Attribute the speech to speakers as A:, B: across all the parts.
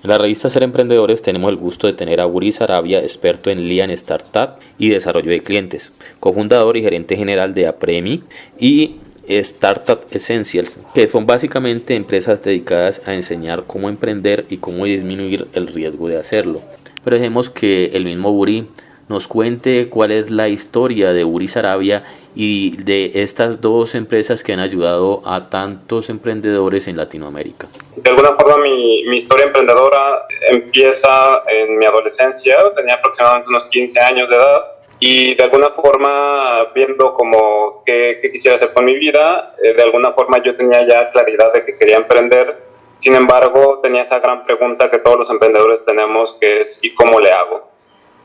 A: En la revista Ser Emprendedores tenemos el gusto de tener a Uri Sarabia, experto en Lean Startup y desarrollo de clientes, cofundador y gerente general de Apremi y Startup Essentials, que son básicamente empresas dedicadas a enseñar cómo emprender y cómo disminuir el riesgo de hacerlo. Pero dejemos que el mismo Uri nos cuente cuál es la historia de Uri Sarabia y de estas dos empresas que han ayudado a tantos emprendedores en Latinoamérica.
B: De alguna forma mi historia emprendedora empieza en mi adolescencia, tenía aproximadamente unos 15 años de edad y de alguna forma viendo como qué quisiera hacer con mi vida, de alguna forma yo tenía ya claridad de que quería emprender. Sin embargo, tenía esa gran pregunta que todos los emprendedores tenemos, que es ¿y cómo le hago?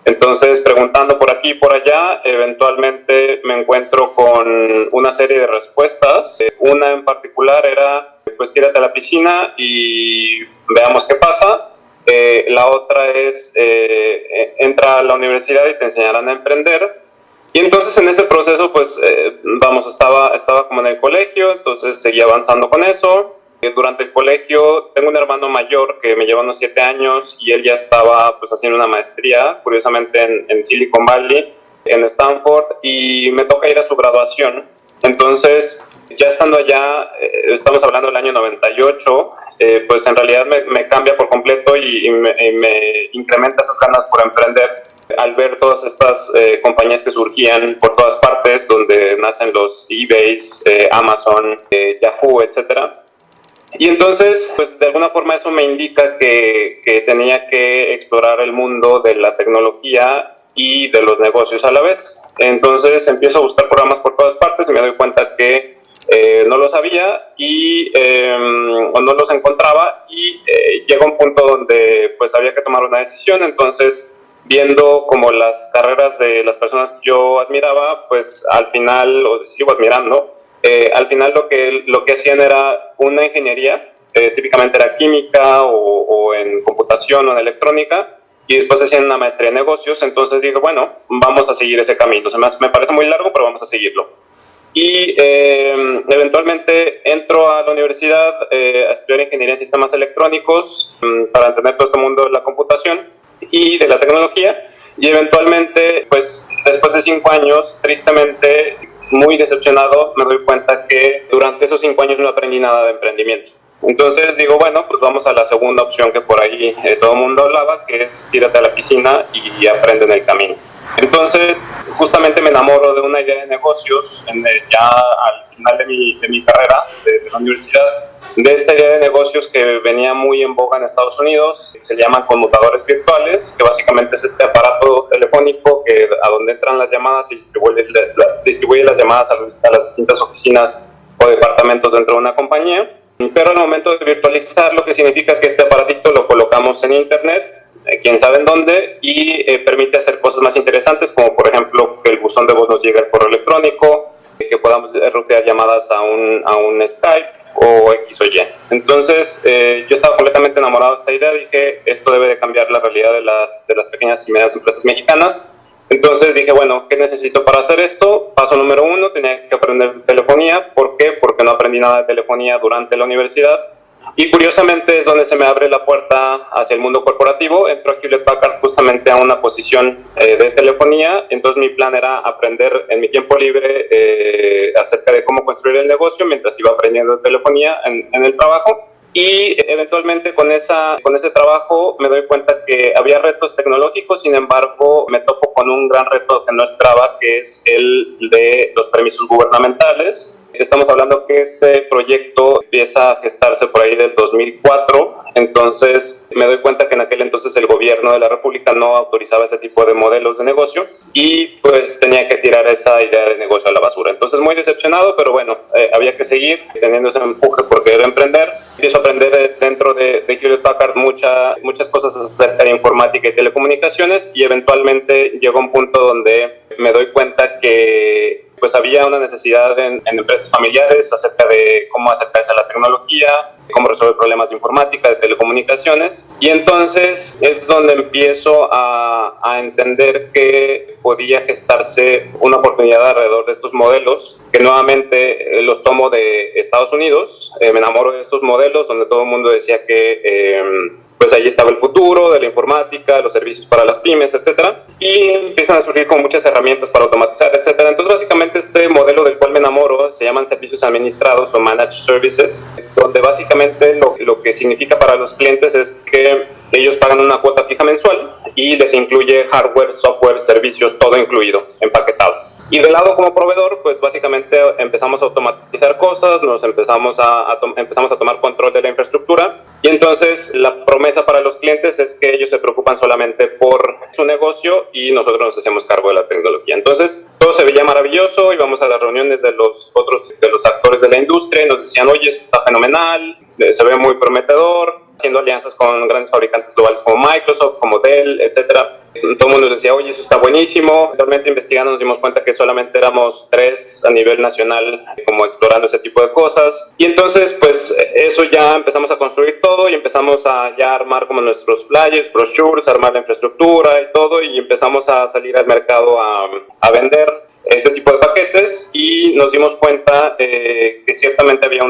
B: Entonces, preguntando por aquí y por allá, eventualmente me encuentro con una serie de respuestas. Una en particular era, pues tírate a la piscina y veamos qué pasa. La otra es, entra a la universidad y te enseñarán a emprender. Y entonces en ese proceso, pues, estaba como en el colegio, entonces seguía avanzando con eso. Durante el colegio tengo un hermano mayor que me lleva unos 7 años y él ya estaba pues haciendo una maestría, curiosamente en Silicon Valley, en Stanford, y me toca ir a su graduación. Entonces, ya estando allá, estamos hablando del año 98, pues en realidad me cambia por completo y me incrementa esas ganas por emprender al ver todas estas compañías que surgían por todas partes, donde nacen los eBays, Amazon, Yahoo, etcétera. Y entonces, pues de alguna forma eso me indica que tenía que explorar el mundo de la tecnología y de los negocios a la vez. Entonces empiezo a buscar programas por todas partes y me doy cuenta que no los había o no los encontraba y llega un punto donde pues había que tomar una decisión. Entonces, viendo como las carreras de las personas que yo admiraba, pues al final, o sigo admirando, al final lo que hacían era una ingeniería, típicamente era química o en computación o en electrónica, y después hacían una maestría en negocios. Entonces dije, bueno, vamos a seguir ese camino. O sea, me parece muy largo, pero vamos a seguirlo. Y eventualmente entro a la universidad a estudiar ingeniería en sistemas electrónicos para entender todo este mundo de la computación y de la tecnología. Y eventualmente, pues después de 5 años, tristemente, muy decepcionado, me doy cuenta que durante esos 5 años no aprendí nada de emprendimiento. Entonces digo, bueno, pues vamos a la segunda opción que por ahí todo el mundo hablaba, que es tírate a la piscina y aprende en el camino. Entonces, justamente me enamoro de una idea de negocios ya al final de mi carrera de la universidad, de esta idea de negocios que venía muy en boga en Estados Unidos. Se llaman conmutadores virtuales, que básicamente es este aparato telefónico que a donde entran las llamadas y distribuye las llamadas a las distintas oficinas o departamentos dentro de una compañía. Pero al momento de virtualizar, lo que significa que este aparatito lo colocamos en internet, quién sabe en dónde, y permite hacer cosas más interesantes, como por ejemplo que el buzón de voz nos llegue al correo electrónico, que podamos rutear llamadas a un Skype o X o Y. Entonces yo estaba completamente enamorado de esta idea. Dije, esto debe de cambiar la realidad de las pequeñas y medianas empresas mexicanas. Entonces dije, bueno, ¿qué necesito para hacer esto? Paso número 1, tenía que aprender telefonía. ¿Por qué? Porque no aprendí nada de telefonía durante la universidad. Y curiosamente es donde se me abre la puerta hacia el mundo corporativo. Entro a Hewlett Packard justamente a una posición de telefonía. Entonces mi plan era aprender en mi tiempo libre acerca de cómo construir el negocio mientras iba aprendiendo de telefonía en el trabajo. Y eventualmente con ese trabajo me doy cuenta que había retos tecnológicos. Sin embargo, me topo con un gran reto que no esperaba, que es el de los permisos gubernamentales. Estamos hablando que este proyecto empieza a gestarse por ahí del 2004, entonces me doy cuenta que en aquel entonces el gobierno de la República no autorizaba ese tipo de modelos de negocio y pues tenía que tirar esa idea de negocio a la basura. Entonces muy decepcionado, pero bueno, había que seguir teniendo ese empuje por querer emprender. Empiezo a aprender dentro de Hewlett Packard muchas cosas acerca de informática y telecomunicaciones y eventualmente llegó un punto donde me doy cuenta que pues había una necesidad en empresas familiares acerca de cómo acercarse a la tecnología, cómo resolver problemas de informática, de telecomunicaciones. Y entonces es donde empiezo a entender que podía gestarse una oportunidad alrededor de estos modelos, que nuevamente los tomo de Estados Unidos. Me enamoro de estos modelos donde todo el mundo decía que pues ahí estaba el futuro de la informática, los servicios para las pymes, etcétera, y empiezan a surgir con muchas herramientas para automatizar, etcétera. Entonces, básicamente, este modelo del cual me enamoro se llaman servicios administrados o managed services, donde básicamente lo que significa para los clientes es que ellos pagan una cuota fija mensual y les incluye hardware, software, servicios, todo incluido, empaquetado. Y del lado como proveedor, pues básicamente empezamos a automatizar cosas, nos empezamos a tomar control de la infraestructura, y entonces la promesa para los clientes es que ellos se preocupan solamente por su negocio y nosotros nos hacemos cargo de la tecnología. Entonces todo se veía maravilloso, íbamos a las reuniones de los actores de la industria y nos decían, oye, esto está fenomenal, se ve muy prometedor, haciendo alianzas con grandes fabricantes globales como Microsoft, como Dell, etcétera. Todo el mundo nos decía, oye, eso está buenísimo. Realmente investigando nos dimos cuenta que solamente éramos 3 a nivel nacional como explorando ese tipo de cosas. Y entonces, pues eso ya empezamos a construir todo y empezamos a ya armar como nuestros flyers, brochures, armar la infraestructura y todo, y empezamos a salir al mercado a vender este tipo de paquetes, y nos dimos cuenta que ciertamente había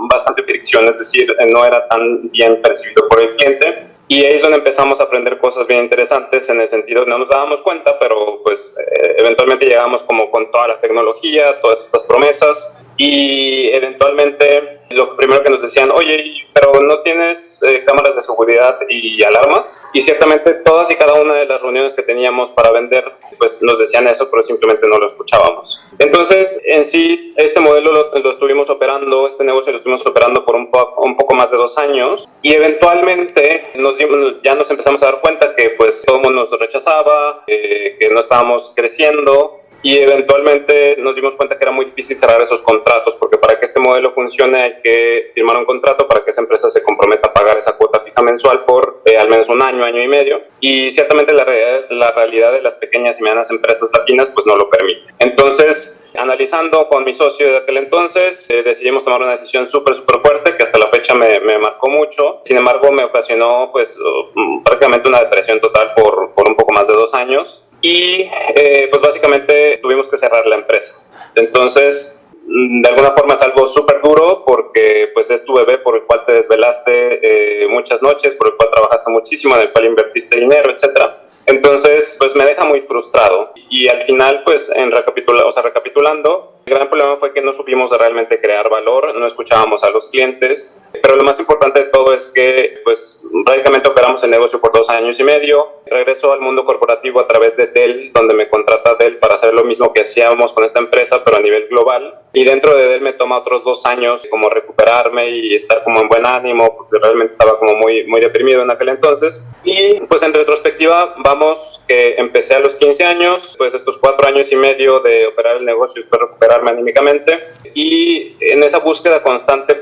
B: bastante fricción, es decir, no era tan bien percibido por el cliente. Y ahí es donde empezamos a aprender cosas bien interesantes, en el sentido, no nos dábamos cuenta, pero pues eventualmente llegamos como con toda la tecnología, todas estas promesas, y eventualmente lo primero que nos decían, oye, pero ¿no tienes cámaras de seguridad y alarmas? Y ciertamente todas y cada una de las reuniones que teníamos para vender, pues nos decían eso, pero simplemente no lo escuchábamos. Entonces, en sí, este modelo lo estuvimos operando, este negocio lo estuvimos operando por un poco más de 2 años, y eventualmente ya nos empezamos a dar cuenta que pues todo el mundo nos rechazaba, que no estábamos creciendo, y eventualmente nos dimos cuenta que era muy difícil cerrar esos contratos, porque para que este modelo funcione hay que firmar un contrato para que esa empresa se comprometa a pagar esa cuota fija mensual por al menos un año, año y medio, y ciertamente la realidad de las pequeñas y medianas empresas latinas pues no lo permite. Entonces, analizando con mi socio de aquel entonces, decidimos tomar una decisión súper fuerte que hasta la fecha me marcó mucho. Sin embargo, me ocasionó pues prácticamente una depresión total por un poco más de 2 años, y pues básicamente tuvimos que cerrar la empresa. Entonces, de alguna forma es algo súper duro, porque pues es tu bebé por el cual te desvelaste muchas noches, por el cual trabajaste muchísimo, en el cual invertiste dinero, etcétera. Entonces, pues me deja muy frustrado, y al final, pues recapitulando, el gran problema fue que no supimos realmente crear valor, no escuchábamos a los clientes, pero lo más importante de todo es que, pues, prácticamente operamos el negocio por 2 años y medio. Regreso al mundo corporativo a través de Dell, donde me contrata Dell para hacer lo mismo que hacíamos con esta empresa, pero a nivel global. Y dentro de Dell me toma otros 2 años como recuperarme y estar como en buen ánimo, porque realmente estaba como muy deprimido en aquel entonces. Y pues en retrospectiva, vamos, que empecé a los 15 años, pues estos 4 años y medio de operar el negocio, después recuperarme anímicamente, y en esa búsqueda constante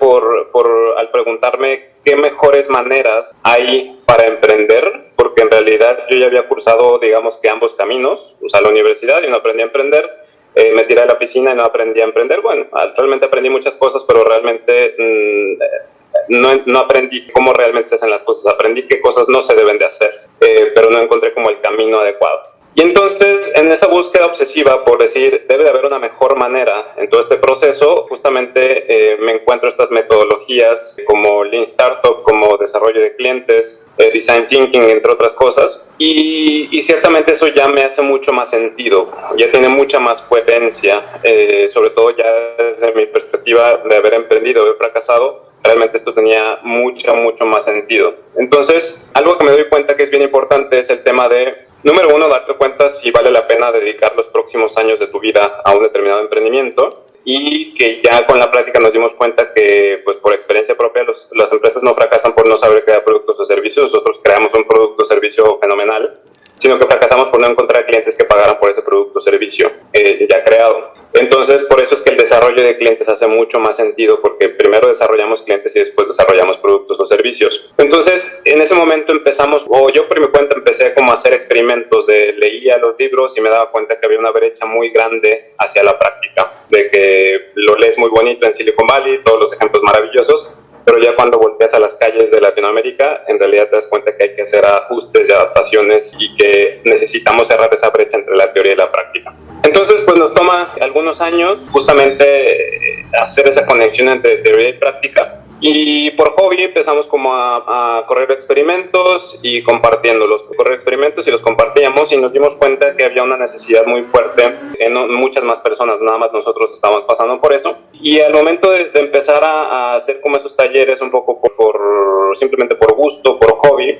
B: al preguntarme qué mejores maneras hay para emprender, porque en realidad yo ya había cursado, digamos que ambos caminos, o sea, la universidad y no aprendí a emprender, me tiré a la piscina y no aprendí a emprender. Bueno, realmente aprendí muchas cosas, pero realmente no aprendí cómo realmente se hacen las cosas, aprendí qué cosas no se deben de hacer, pero no encontré como el camino adecuado. Y entonces, en esa búsqueda obsesiva por decir, debe de haber una mejor manera en todo este proceso, justamente me encuentro estas metodologías como Lean Startup, como desarrollo de clientes, Design Thinking, entre otras cosas, y ciertamente eso ya me hace mucho más sentido, ya tiene mucha más coherencia, sobre todo ya desde mi perspectiva de haber emprendido, haber fracasado. Realmente esto tenía mucho más sentido. Entonces, algo que me doy cuenta que es bien importante es el tema de, número 1, darte cuenta si vale la pena dedicar los próximos años de tu vida a un determinado emprendimiento, y que ya con la práctica nos dimos cuenta que, pues por experiencia propia, las empresas no fracasan por no saber crear productos o servicios. Nosotros creamos un producto o servicio fenomenal, sino que fracasamos por no encontrar clientes que pagaran por ese producto o servicio ya creado. Entonces, por eso es que el desarrollo de clientes hace mucho más sentido, porque primero desarrollamos clientes y después desarrollamos productos o servicios. Entonces, en ese momento yo por mi cuenta empecé como a hacer experimentos, leía los libros y me daba cuenta que había una brecha muy grande hacia la práctica, de que lo lees muy bonito en Silicon Valley, todos los ejemplos maravillosos, pero ya cuando volteas a las calles de Latinoamérica, en realidad te das cuenta que hay que hacer ajustes y adaptaciones, y que necesitamos cerrar esa brecha entre la teoría y la práctica. Entonces, pues nos toma algunos años justamente hacer esa conexión entre teoría y práctica, Y por hobby empezamos como a correr experimentos y compartiéndolos. Correr experimentos y los compartíamos y nos dimos cuenta que había una necesidad muy fuerte en muchas más personas, nada más nosotros estábamos pasando por eso. Y al momento de empezar a hacer como esos talleres un poco simplemente por gusto, por hobby,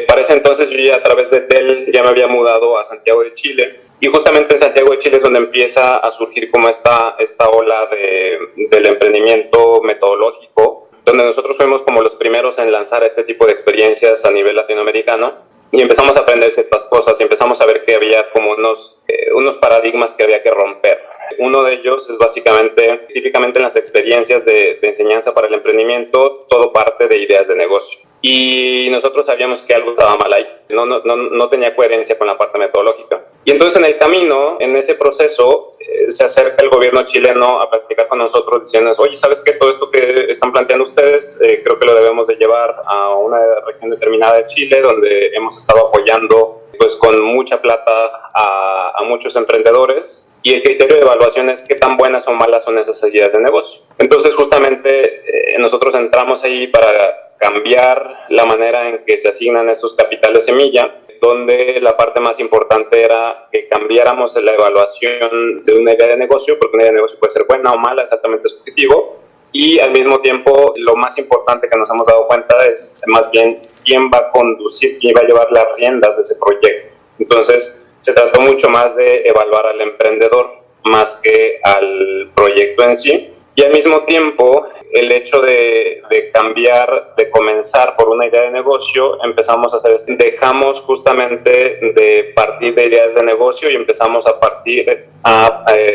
B: para ese entonces yo ya a través de TEL ya me había mudado a Santiago de Chile. Y justamente en Santiago de Chile es donde empieza a surgir como esta ola del emprendimiento metodológico, donde nosotros fuimos como los primeros en lanzar este tipo de experiencias a nivel latinoamericano y empezamos a aprender ciertas cosas y empezamos a ver que había como unos paradigmas que había que romper. Uno de ellos es básicamente, típicamente en las experiencias de enseñanza para el emprendimiento, todo parte de ideas de negocio. Y nosotros sabíamos que algo estaba mal ahí, no tenía coherencia con la parte metodológica. Y entonces en el camino, en ese proceso, se acerca el gobierno chileno a platicar con nosotros diciendo, oye, ¿sabes qué? Todo esto que están planteando ustedes, creo que lo debemos de llevar a una región determinada de Chile, donde hemos estado apoyando pues con mucha plata a muchos emprendedores. Y el criterio de evaluación es qué tan buenas o malas son esas ideas de negocio. Entonces, justamente, nosotros entramos ahí para cambiar la manera en que se asignan esos capitales semilla, donde la parte más importante era que cambiáramos la evaluación de una idea de negocio, porque una idea de negocio puede ser buena o mala, exactamente subjetivo, y al mismo tiempo lo más importante que nos hemos dado cuenta es más bien quién va a conducir, quién va a llevar las riendas de ese proyecto. Entonces, se trató mucho más de evaluar al emprendedor más que al proyecto en sí. Y al mismo tiempo, el hecho de cambiar, de comenzar por una idea de negocio, empezamos a hacer, dejamos justamente de partir de ideas de negocio y empezamos a partir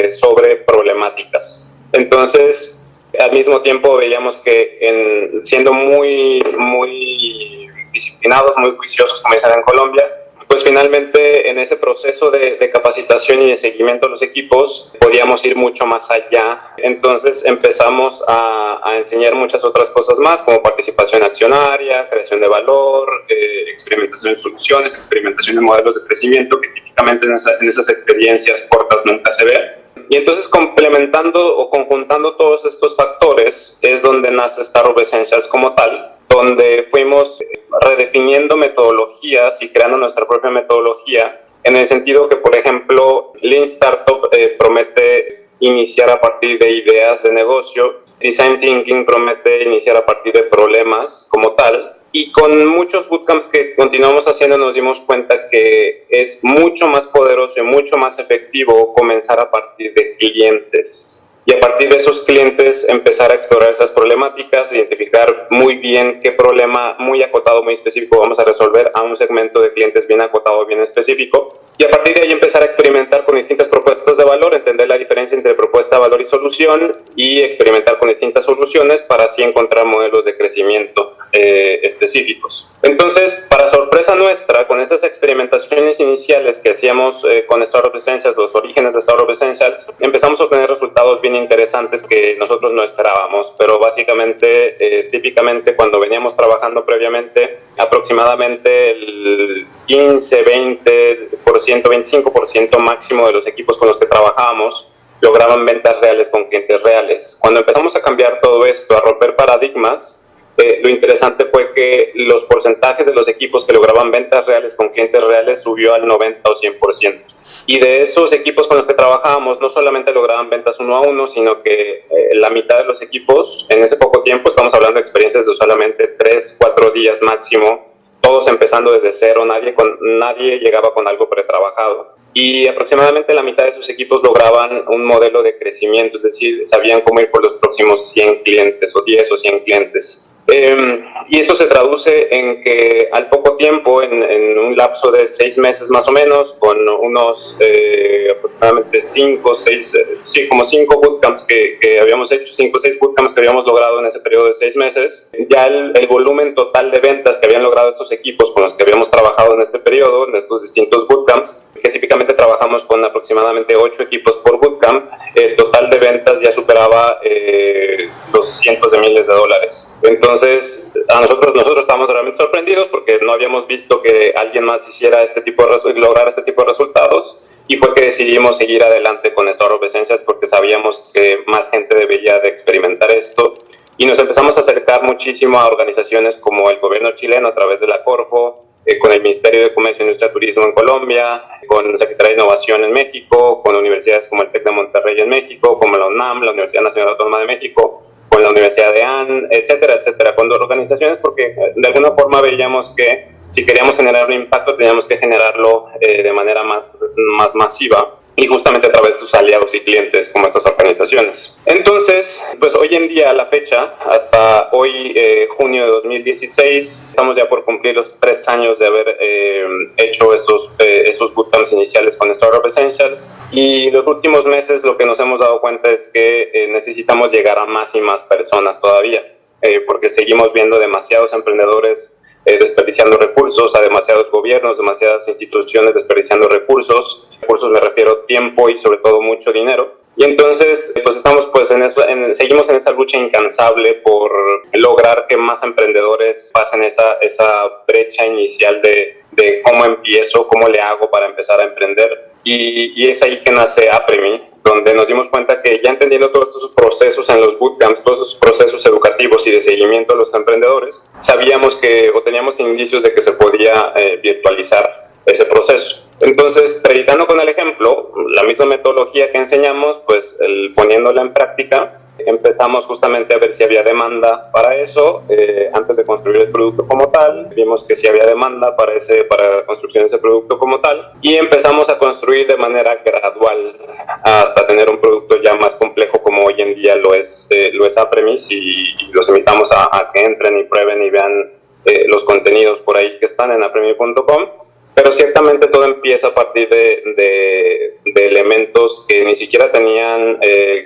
B: sobre problemáticas. Entonces, al mismo tiempo veíamos que siendo muy disciplinados, muy juiciosos, como dicen en Colombia, pues finalmente en ese proceso de capacitación y de seguimiento a los equipos podíamos ir mucho más allá. Entonces empezamos a enseñar muchas otras cosas más, como participación accionaria, creación de valor, experimentación de soluciones, experimentación de modelos de crecimiento, que típicamente en esas experiencias cortas nunca se ve. Y entonces complementando o conjuntando todos estos factores es donde nace Startup Essentials como tal, donde fuimos redefiniendo metodologías y creando nuestra propia metodología, en el sentido que, por ejemplo, Lean Startup promete iniciar a partir de ideas de negocio, Design Thinking promete iniciar a partir de problemas como tal, y con muchos bootcamps que continuamos haciendo nos dimos cuenta que es mucho más poderoso y mucho más efectivo comenzar a partir de clientes. Y a partir de esos clientes empezar a explorar esas problemáticas, identificar muy bien qué problema muy acotado, muy específico vamos a resolver a un segmento de clientes bien acotado, bien específico. Y a partir de ahí empezar a experimentar con distintas propuestas de valor, entender la diferencia entre propuesta de valor y solución y experimentar con distintas soluciones para así encontrar modelos de crecimiento específicos. Entonces, para sorpresa nuestra, con esas experimentaciones iniciales que hacíamos con Startup Essentials, los orígenes de Startup Essentials, empezamos a obtener resultados bien interesantes que nosotros no esperábamos, pero básicamente, típicamente cuando veníamos trabajando previamente, aproximadamente el 15, 20%, 25% máximo de los equipos con los que trabajábamos lograban ventas reales con clientes reales. Cuando empezamos a cambiar todo esto, a romper paradigmas, lo interesante fue que los porcentajes de los equipos que lograban ventas reales con clientes reales subió al 90 o 100%. Y de esos equipos con los que trabajábamos, no solamente lograban ventas 1 a 1, sino que la mitad de los equipos, en ese poco tiempo, estamos hablando de experiencias de solamente 3, 4 días máximo, todos empezando desde cero, nadie llegaba con algo pretrabajado. Y aproximadamente la mitad de esos equipos lograban un modelo de crecimiento, es decir, sabían cómo ir por los próximos 100 clientes o 10 o 100 clientes. Y eso se traduce en que al poco tiempo, en un lapso de 6 meses más o menos, con unos aproximadamente 5 bootcamps que habíamos hecho, 5 o 6 bootcamps que habíamos logrado en ese periodo de 6 meses, ya el volumen total de ventas que habían logrado estos equipos con los que habíamos trabajado en este periodo, en estos distintos bootcamps, que típicamente trabajamos con aproximadamente 8 equipos por bootcamp, el total de ventas ya superaba los cientos de miles de dólares. Entonces, nosotros estábamos realmente sorprendidos porque no habíamos visto que alguien más hiciera lograr este tipo de resultados, y fue que decidimos seguir adelante con Startup Essentials porque sabíamos que más gente debería de experimentar esto y nos empezamos a acercar muchísimo a organizaciones como el gobierno chileno a través de la Corfo, con el Ministerio de Comercio, Industria y Turismo en Colombia, con la Secretaría de Innovación en México, con universidades como el TEC de Monterrey en México, como la UNAM, la Universidad Nacional Autónoma de México, con la Universidad de AN, etcétera, etcétera, con dos organizaciones, porque de alguna forma veíamos que si queríamos generar un impacto teníamos que generarlo de manera más masiva, y justamente a través de sus aliados y clientes como estas organizaciones. Entonces, pues hoy en día, a la fecha, hasta hoy, junio de 2016, estamos ya por cumplir los 3 años de haber hecho esos bootcamps iniciales con Startup Essentials, y los últimos meses lo que nos hemos dado cuenta es que necesitamos llegar a más y más personas todavía, porque seguimos viendo demasiados emprendedores desperdiciando recursos, a demasiados gobiernos, demasiadas instituciones desperdiciando recursos me refiero tiempo y sobre todo mucho dinero. Y entonces pues estamos pues seguimos en esa lucha incansable por lograr que más emprendedores pasen esa brecha inicial de cómo empiezo, cómo le hago para empezar a emprender. Y es ahí que nace Apremi, donde nos dimos cuenta que ya entendiendo todos estos procesos en los bootcamps, todos esos procesos educativos y de seguimiento a los emprendedores, sabíamos que o teníamos indicios de que se podía virtualizar ese proceso. Entonces, predicando con el ejemplo, la misma metodología que enseñamos, pues poniéndola en práctica, empezamos justamente a ver si había demanda para eso. Antes de construir el producto como tal, vimos que sí había demanda para la construcción de ese producto como tal, y empezamos a construir de manera gradual hasta tener un producto ya más complejo como hoy en día lo es Apremis, y los invitamos a que entren y prueben y vean los contenidos por ahí que están en apremi.com. Pero ciertamente todo empieza a partir de elementos que ni siquiera tenían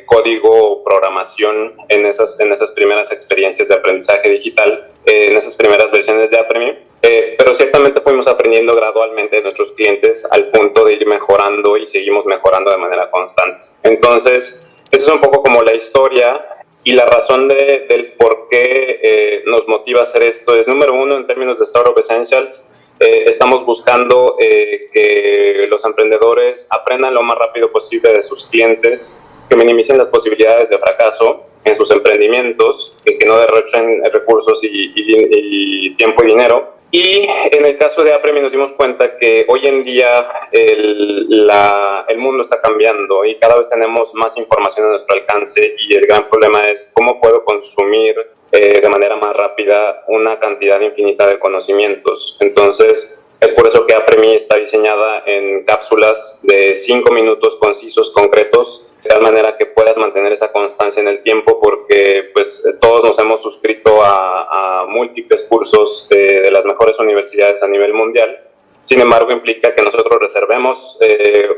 B: código o programación en esas primeras experiencias de aprendizaje digital, en esas primeras versiones de Apremi. Pero ciertamente fuimos aprendiendo gradualmente de nuestros clientes al punto de ir mejorando y seguimos mejorando de manera constante. Entonces, eso es un poco como la historia. Y la razón del por qué nos motiva a hacer esto es, número uno, en términos de Startup Essentials, estamos buscando que los emprendedores aprendan lo más rápido posible de sus clientes, que minimicen las posibilidades de fracaso en sus emprendimientos, que no derrochen recursos y tiempo y dinero. Y en el caso de Apremi nos dimos cuenta que hoy en día el mundo está cambiando y cada vez tenemos más información a nuestro alcance, y el gran problema es cómo puedo consumir de manera más rápida una cantidad infinita de conocimientos. Entonces, es por eso que Apremi está diseñada en cápsulas de 5 minutos concisos, concretos, de tal manera que puedas mantener esa constancia en el tiempo, porque pues todos nos hemos suscrito a múltiples cursos de las mejores universidades a nivel mundial. Sin embargo, implica que nosotros reservemos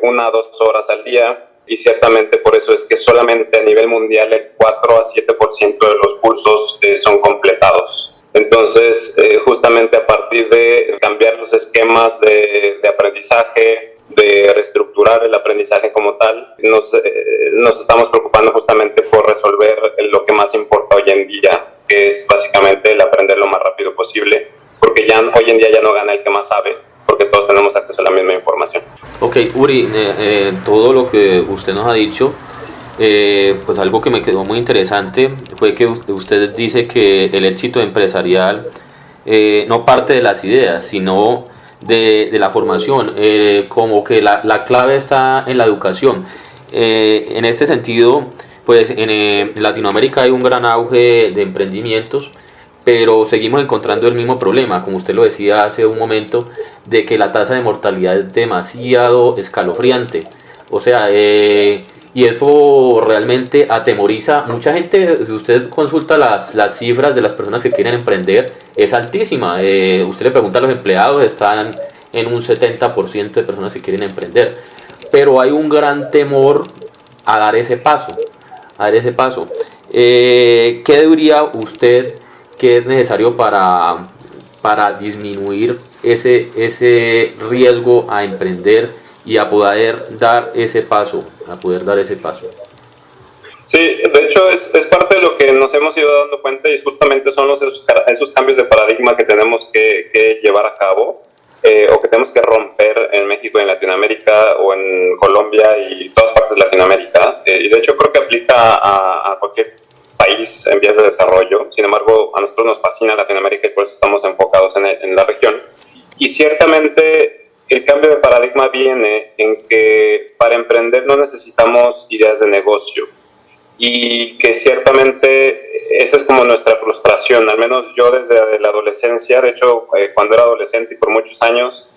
B: 1 a 2 horas al día, y ciertamente por eso es que solamente a nivel mundial el 4 a 7% de los cursos son completados. Entonces, justamente a partir de cambiar los esquemas de aprendizaje, de reestructurar el aprendizaje como tal, nos estamos preocupando justamente por resolver lo que más importa hoy en día, que es básicamente el aprender lo más rápido posible, porque ya hoy en día ya no gana el que más sabe, porque todos tenemos acceso a la misma información.
A: Ok, Uri, todo lo que usted nos ha dicho, pues algo que me quedó muy interesante fue que usted dice que el éxito empresarial no parte de las ideas, sino de la formación, como que la clave está en la educación. En este sentido, pues en Latinoamérica hay un gran auge de emprendimientos, pero seguimos encontrando el mismo problema, como usted lo decía hace un momento, de que la tasa de mortalidad es demasiado escalofriante. O sea, y eso realmente atemoriza a mucha gente. Si usted consulta las cifras de las personas que quieren emprender, es altísima. Usted le pregunta a los empleados, están en un 70% de personas que quieren emprender. Pero hay un gran temor a dar ese paso. ¿Qué diría usted que es necesario para disminuir ese riesgo a emprender y a poder dar ese paso?
B: Sí, de hecho es parte de lo que nos hemos ido dando cuenta, y justamente son esos cambios de paradigma que tenemos que llevar a cabo, o que tenemos que romper en México, en Latinoamérica o en Colombia y todas partes de Latinoamérica. Y de hecho creo que aplica a cualquier país en vías de desarrollo. Sin embargo, a nosotros nos fascina Latinoamérica y por eso estamos enfocados en la región. Y ciertamente el cambio de paradigma viene en que para emprender no necesitamos ideas de negocio. Y que ciertamente esa es como nuestra frustración, al menos yo desde la adolescencia. De hecho, cuando era adolescente y por muchos años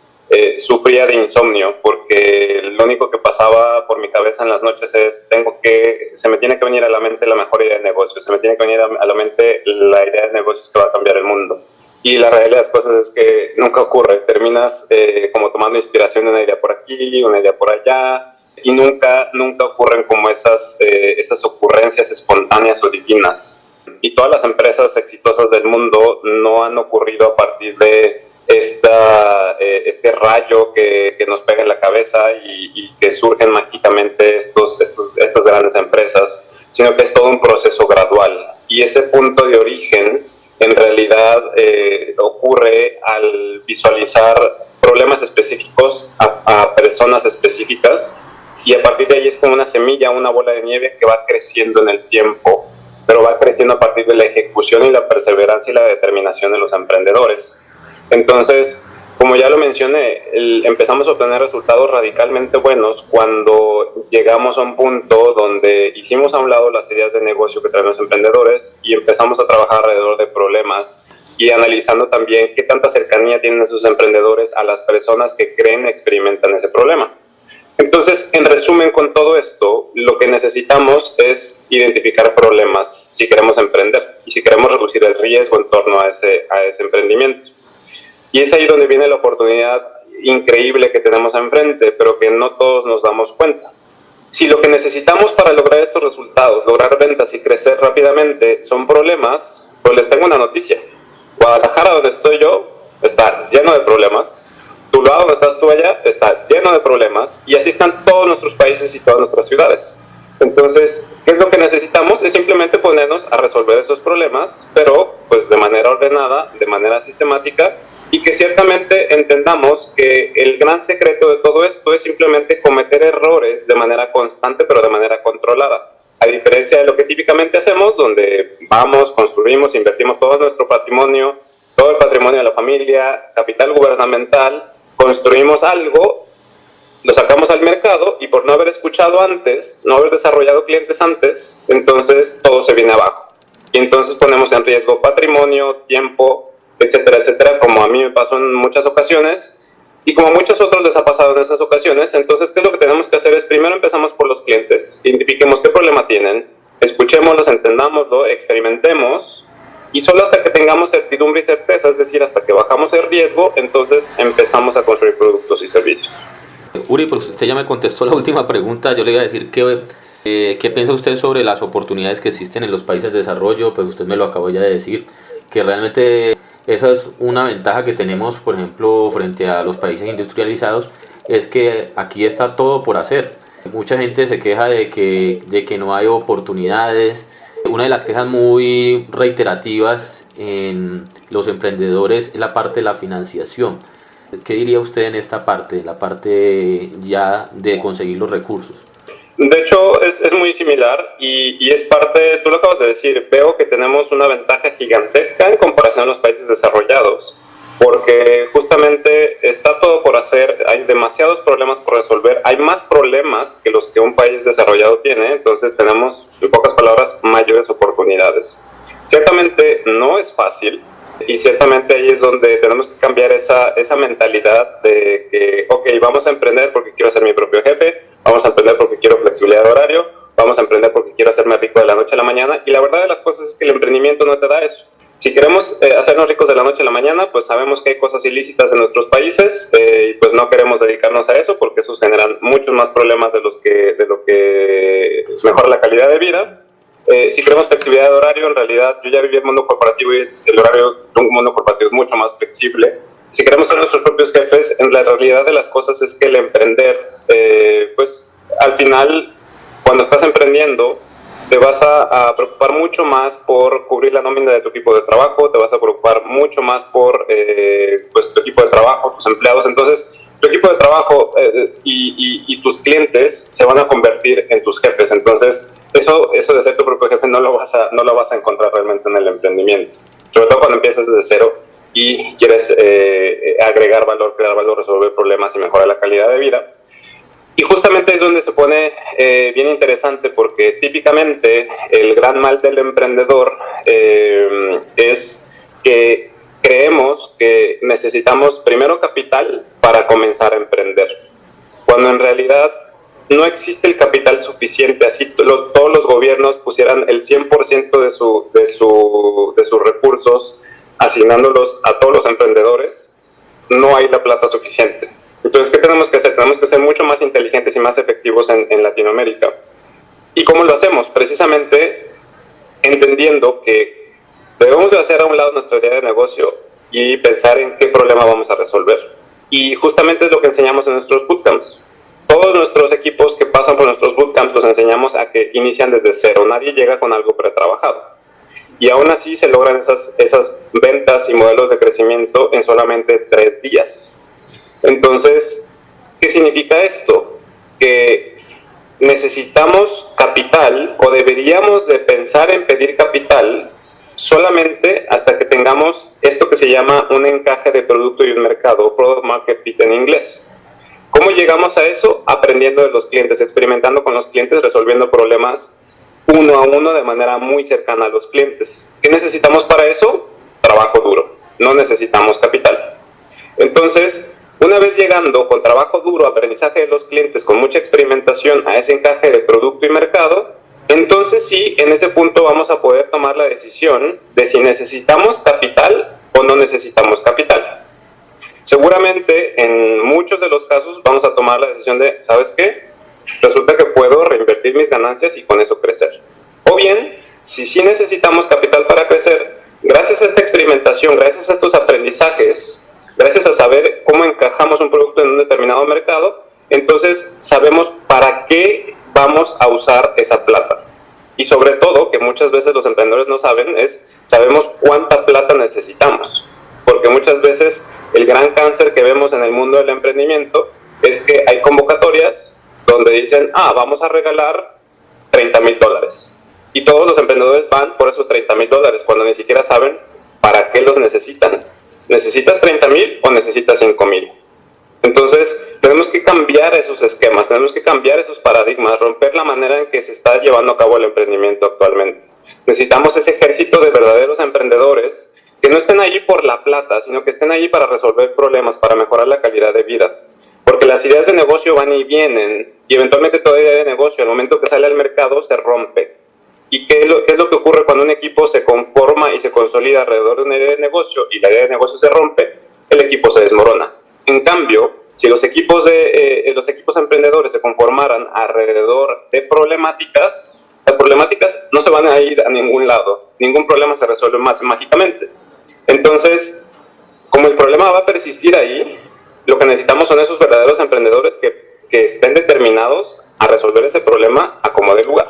B: sufría de insomnio, porque lo único que pasaba por mi cabeza en las noches es, se me tiene que venir a la mente la mejor idea de negocio, se me tiene que venir a la mente la idea de negocios que va a cambiar el mundo. Y la realidad de las cosas es que nunca ocurre, terminas como tomando inspiración de una idea por aquí, una idea por allá, y nunca ocurren como esas ocurrencias espontáneas o divinas. Y todas las empresas exitosas del mundo no han ocurrido a partir de este rayo que nos pega en la cabeza y que surgen mágicamente estas grandes empresas, sino que es todo un proceso gradual. Y ese punto de origen en realidad ocurre al visualizar problemas específicos a personas específicas, y a partir de ahí es como una semilla, una bola de nieve que va creciendo en el tiempo, pero va creciendo a partir de la ejecución y la perseverancia y la determinación de los emprendedores. Entonces, como ya lo mencioné, empezamos a obtener resultados radicalmente buenos cuando llegamos a un punto donde hicimos a un lado las ideas de negocio que traen los emprendedores y empezamos a trabajar alrededor de problemas, y analizando también qué tanta cercanía tienen esos emprendedores a las personas que creen y experimentan ese problema. Entonces, en resumen, con todo esto, lo que necesitamos es identificar problemas si queremos emprender y si queremos reducir el riesgo en torno a ese emprendimiento. Y es ahí donde viene la oportunidad increíble que tenemos enfrente, pero que no todos nos damos cuenta. Si lo que necesitamos para lograr estos resultados, lograr ventas y crecer rápidamente, son problemas, pues les tengo una noticia. Guadalajara, donde estoy yo, está lleno de problemas. Tuluá, donde estás tú allá, está lleno de problemas, y así están todos nuestros países y todas nuestras ciudades. Entonces, ¿qué es lo que necesitamos? Es simplemente ponernos a resolver esos problemas, pero pues de manera ordenada, de manera sistemática, y que ciertamente entendamos que el gran secreto de todo esto es simplemente cometer errores de manera constante, pero de manera controlada. A diferencia de lo que típicamente hacemos, donde vamos, construimos, invertimos todo nuestro patrimonio, todo el patrimonio de la familia, capital gubernamental, construimos algo, lo sacamos al mercado, y por no haber escuchado antes, no haber desarrollado clientes antes, entonces todo se viene abajo. Y entonces ponemos en riesgo patrimonio, tiempo, etcétera, etcétera, como a mí me pasó en muchas ocasiones, y como a muchos otros les ha pasado en esas ocasiones. Entonces, ¿qué es lo que tenemos que hacer? Es primero empezamos por los clientes, identifiquemos qué problema tienen, escuchémoslos, entendámoslo, experimentemos, y solo hasta que tengamos certidumbre y certeza, es decir, hasta que bajamos el riesgo, entonces empezamos a construir productos y servicios.
A: Uri, pues usted ya me contestó la última pregunta. Yo le iba a decir ¿qué piensa usted sobre las oportunidades que existen en los países de desarrollo? Pues usted me lo acabó ya de decir, que realmente esa es una ventaja que tenemos, por ejemplo, frente a los países industrializados, es que aquí está todo por hacer. Mucha gente se queja de que no hay oportunidades. Una de las quejas muy reiterativas en los emprendedores es la parte de la financiación. ¿Qué diría usted en esta parte, la parte ya de conseguir los recursos?
B: De hecho, es muy similar y es parte, tú lo acabas de decir, veo que tenemos una ventaja gigantesca en comparación a los países desarrollados, porque justamente está todo por hacer, hay demasiados problemas por resolver, hay más problemas que los que un país desarrollado tiene, entonces tenemos, en pocas palabras, mayores oportunidades. Ciertamente no es fácil, y ciertamente ahí es donde tenemos que cambiar esa mentalidad de que, ok, vamos a emprender porque quiero ser mi propio jefe, vamos a emprender porque quiero flexibilidad de horario, vamos a emprender porque quiero hacerme rico de la noche a la mañana, y la verdad de las cosas es que el emprendimiento no te da eso. Si queremos hacernos ricos de la noche a la mañana, pues sabemos que hay cosas ilícitas en nuestros países, y pues no queremos dedicarnos a eso porque esos generan muchos más problemas de lo que mejora la calidad de vida. Si queremos flexibilidad de horario, en realidad yo ya viví el mundo corporativo y el horario de un mundo corporativo es mucho más flexible. Si queremos ser nuestros propios jefes, en la realidad de las cosas es que el emprender, pues al final, cuando estás emprendiendo, te vas a preocupar mucho más por cubrir la nómina de tu equipo de trabajo, te vas a preocupar mucho más por pues, tu equipo de trabajo, tus empleados. Entonces, tu equipo de trabajo y tus clientes se van a convertir en tus jefes. Entonces, eso de ser tu propio jefe no lo vas a encontrar realmente en el emprendimiento. Sobre todo cuando empiezas desde cero y quieres agregar valor, crear valor, resolver problemas y mejorar la calidad de vida. Y justamente es donde se pone bien interesante, porque típicamente el gran mal del emprendedor es que creemos que necesitamos primero capital para comenzar a emprender, cuando en realidad no existe el capital suficiente. Así todos los gobiernos pusieran el 100% de sus recursos asignándolos a todos los emprendedores, no hay la plata suficiente. Entonces, ¿qué tenemos que hacer? Tenemos que ser mucho más inteligentes y más efectivos en Latinoamérica. ¿Y cómo lo hacemos? Precisamente entendiendo que debemos de hacer a un lado nuestra idea de negocio y pensar en qué problema vamos a resolver. Y justamente es lo que enseñamos en nuestros bootcamps. Todos nuestros equipos que pasan por nuestros bootcamps los enseñamos a que inician desde cero. Nadie llega con algo pretrabajado. Y aún así se logran esas ventas y modelos de crecimiento en solamente 3 días. Entonces, ¿qué significa esto? Que necesitamos capital, o deberíamos de pensar en pedir capital solamente hasta que tengamos esto que se llama un encaje de producto y un mercado, product market fit en inglés. ¿Cómo llegamos a eso? Aprendiendo de los clientes, experimentando con los clientes, resolviendo problemas uno a uno de manera muy cercana a los clientes. ¿Qué necesitamos para eso? Trabajo duro. No necesitamos capital. Entonces, una vez llegando con trabajo duro, aprendizaje de los clientes, con mucha experimentación a ese encaje de producto y mercado, entonces sí, en ese punto vamos a poder tomar la decisión de si necesitamos capital o no necesitamos capital. Seguramente en muchos de los casos vamos a tomar la decisión de, ¿sabes qué? Resulta que puedo reinvertir mis ganancias y con eso crecer. O bien, si sí necesitamos capital para crecer, gracias a esta experimentación, gracias a estos aprendizajes, gracias a saber cómo encajamos un producto en un determinado mercado, entonces sabemos para qué vamos a usar esa plata. Y sobre todo, que muchas veces los emprendedores no saben, sabemos cuánta plata necesitamos. Porque muchas veces el gran cáncer que vemos en el mundo del emprendimiento es que hay convocatorias donde dicen, vamos a regalar $30,000. Y todos los emprendedores van por esos $30,000 cuando ni siquiera saben para qué los necesitan. ¿Necesitas 30,000 o necesitas 5,000? Entonces, tenemos que cambiar esos esquemas, tenemos que cambiar esos paradigmas, romper la manera en que se está llevando a cabo el emprendimiento actualmente. Necesitamos ese ejército de verdaderos emprendedores que no estén allí por la plata, sino que estén allí para resolver problemas, para mejorar la calidad de vida. Porque las ideas de negocio van y vienen, y eventualmente toda idea de negocio, al momento que sale al mercado, se rompe. ¿Y qué es lo que ocurre cuando un equipo se conforma y se consolida alrededor de una idea de negocio y la idea de negocio se rompe? El equipo se desmorona. En cambio, si los equipos emprendedores se conformaran alrededor de problemáticas, las problemáticas no se van a ir a ningún lado. Ningún problema se resuelve más mágicamente. Entonces, como el problema va a persistir ahí, lo que necesitamos son esos verdaderos emprendedores que estén determinados a resolver ese problema a como dé lugar.